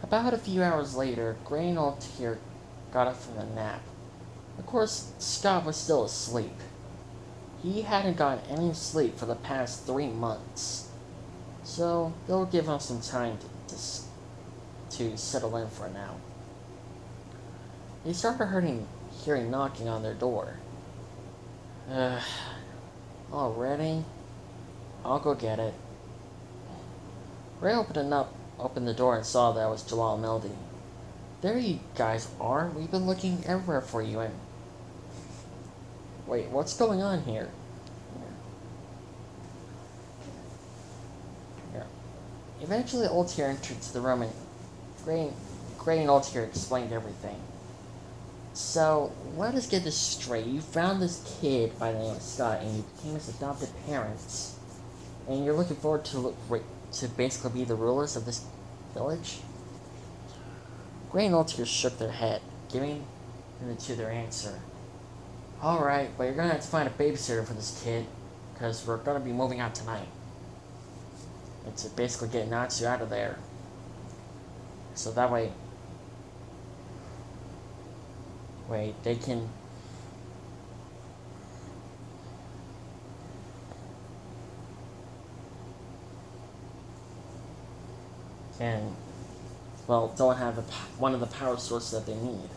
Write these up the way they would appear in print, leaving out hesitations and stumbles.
About a few hours later, Gray and Altier got up from a nap. Of course, Scott was still asleep. He hadn't gotten any sleep for the past 3 months, so they'll give him some time to settle in for now. They started hearing knocking on their door. Already? I'll go get it. Ray opened the door and saw that it was Jalal and Melody. There you guys are. We've been looking everywhere for you and... Wait, what's going on here? Here. Eventually, Altier entered the room and Gray and Altier explained everything. So, let us get this straight. You found this kid by the name of Scott and you became his adopted parents. And you're looking forward to basically be the rulers of this village? Gray and Altier shook their head, giving them to their answer. Alright, but you're gonna have to find a babysitter for this kid, because we're gonna be moving out tonight. And to basically get Natsu out of there. So that way... they can... don't have one of the power sources that they need.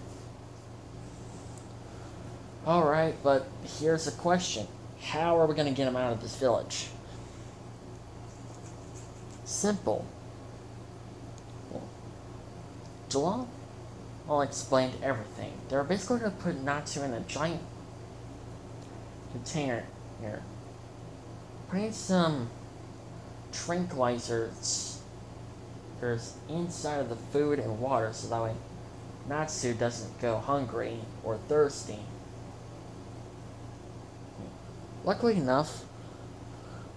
Alright, but here's a question. How are we going to get them out of this village? Simple. Jalal explained everything. They're basically going to put Natsu in a giant container here. Putting some tranquilizers inside of the food and water so that way Natsu doesn't go hungry or thirsty. Luckily enough,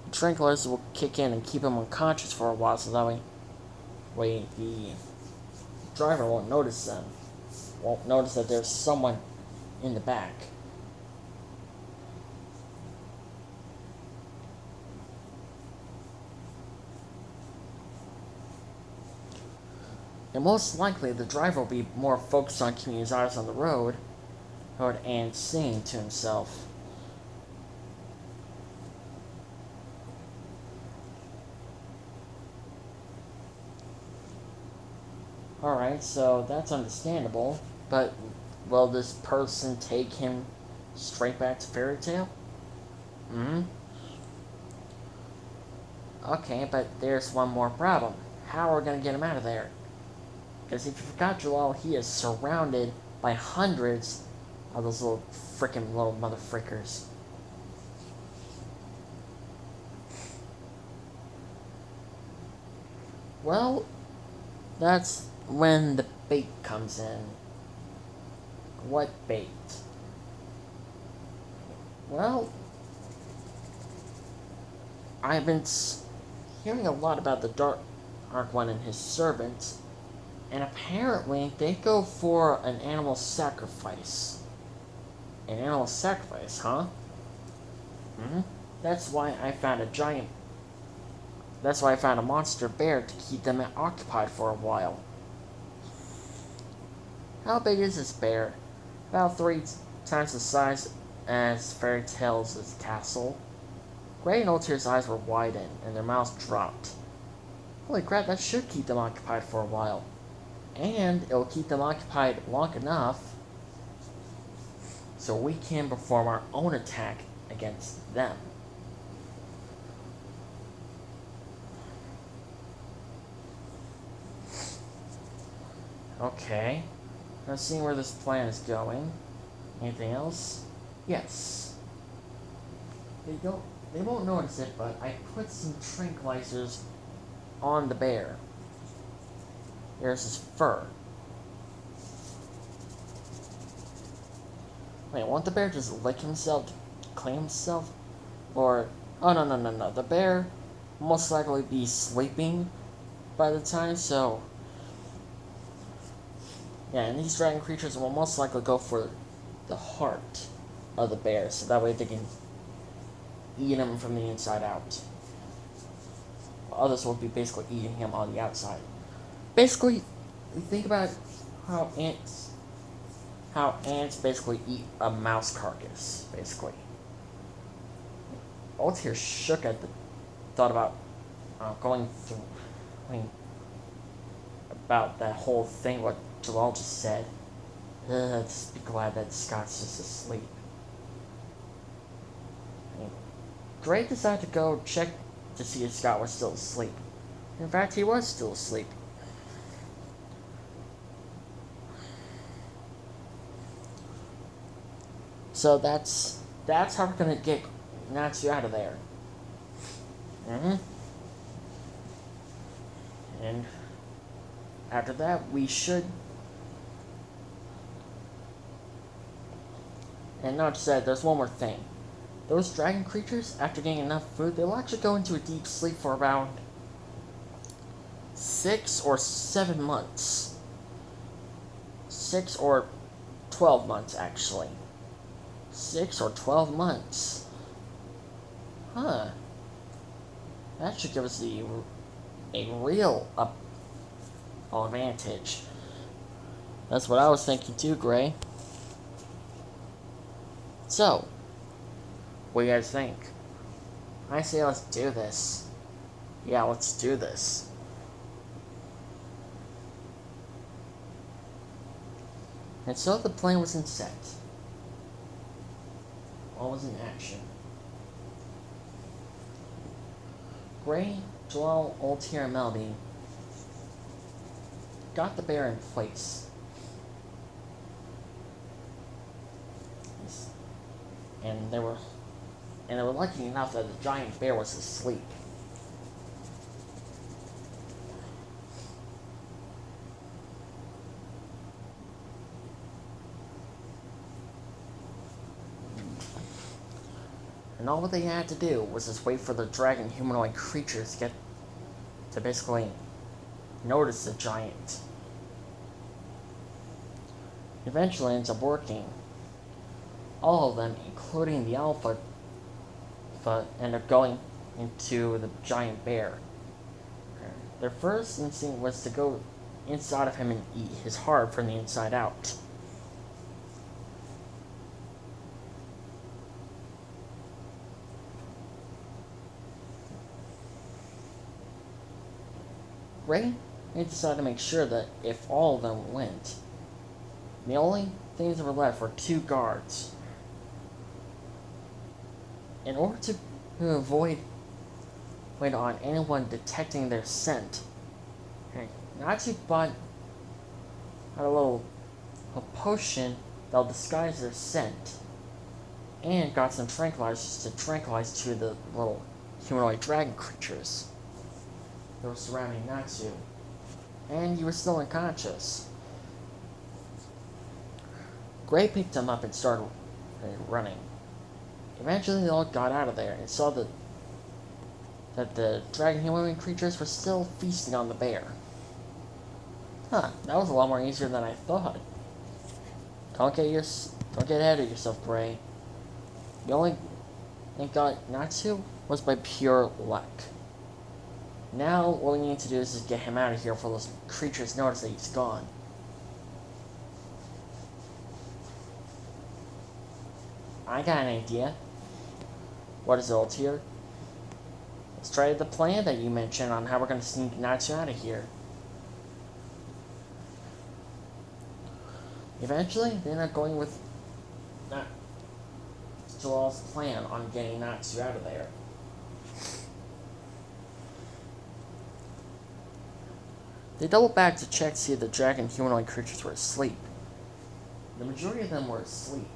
the tranquilizers will kick in and keep him unconscious for a while so that way the driver won't notice them. Won't notice that there's someone in the back. And most likely, the driver will be more focused on keeping his eyes on the road and singing to himself. Alright, so that's understandable, but will this person take him straight back to Fairy Tale? Okay, but there's one more problem. How are we going to get him out of there? Because if you forgot Jalal, he is surrounded by hundreds of those little motherfrickers. Well, that's when the bait comes in. What bait? Well, I've been hearing a lot about the Dark One and his servants, and apparently they go for an animal sacrifice. An animal sacrifice, huh? That's why I found a monster bear to keep them occupied for a while. How big is this bear? About 3 times the size as Fairy Tale's castle. Gray and Altier's eyes were widened, and their mouths dropped. Holy crap, that should keep them occupied for a while. And it'll keep them occupied long enough so we can perform our own attack against them. Okay. Let's see where this plan is going. Anything else? Yes. They won't notice it, but I put some tranquilizers on the bear. There's his fur. Wait, won't the bear just lick himself to clean himself? Or, oh no. The bear will most likely be sleeping by the time, so... Yeah, and these dragon creatures will most likely go for the heart of the bear, so that way they can eat him from the inside out. Others will be basically eating him on the outside. Basically, you think about how ants basically eat a mouse carcass, basically. Altair shook at the thought about going through, I mean, about that whole thing, what Jalal just said. Just be glad that Scott's just asleep. I mean, Gray decided to go check to see if Scott was still asleep. In fact, he was still asleep. So that's how we're gonna get Natsu out of there. And after that, we should. And not just that, there's one more thing. Those dragon creatures, after getting enough food, they'll actually go into a deep sleep for around 6 or 7 months. 6 or 12 months, actually. 6 or 12 months. Huh. That should give us a real advantage. That's what I was thinking too, Gray. So, what do you guys think? I say let's do this. Yeah, let's do this. And so the plan was in set. All was in action. Gray, Jalal, Altair, and Melody got the bear in place. And they were lucky enough that the giant bear was asleep. And all they had to do was just wait for the dragon humanoid creatures to basically notice the giant. Eventually it ends up working. All of them, including the alpha, end up going into the giant bear. Their first instinct was to go inside of him and eat his heart from the inside out. Ray decided to make sure that if all of them went, the only things that were left were 2 guards. In order to avoid on anyone detecting their scent, Natsu bought a potion that'll disguise their scent, and got some tranquilizers to tranquilize 2 of the little humanoid dragon creatures that were surrounding Natsu, and he was still unconscious. Gray picked him up and started running. Eventually they all got out of there and saw that the dragon humanoid creatures were still feasting on the bear. Huh, that was a lot more easier than I thought. Don't get ahead of yourself, Gray. The only thing got Natsu was by pure luck. Now what we need to do is just get him out of here before those creatures notice that he's gone. I got an idea. What is it, Altair? Let's try the plan that you mentioned on how we're going to sneak Natsu out of here. Eventually, they end up going with Jalal's plan on getting Natsu out of there. They doubled back to check to see if the dragon humanoid creatures were asleep. The majority of them were asleep,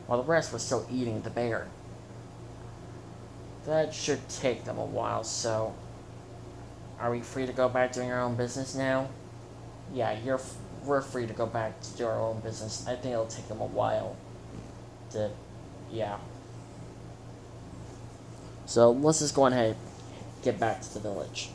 while the rest were still eating the bear. That should take them a while, so are we free to go back doing our own business now? Yeah, we're free to go back to do our own business. I think it'll take them a while to, yeah. So let's just go ahead and get back to the village.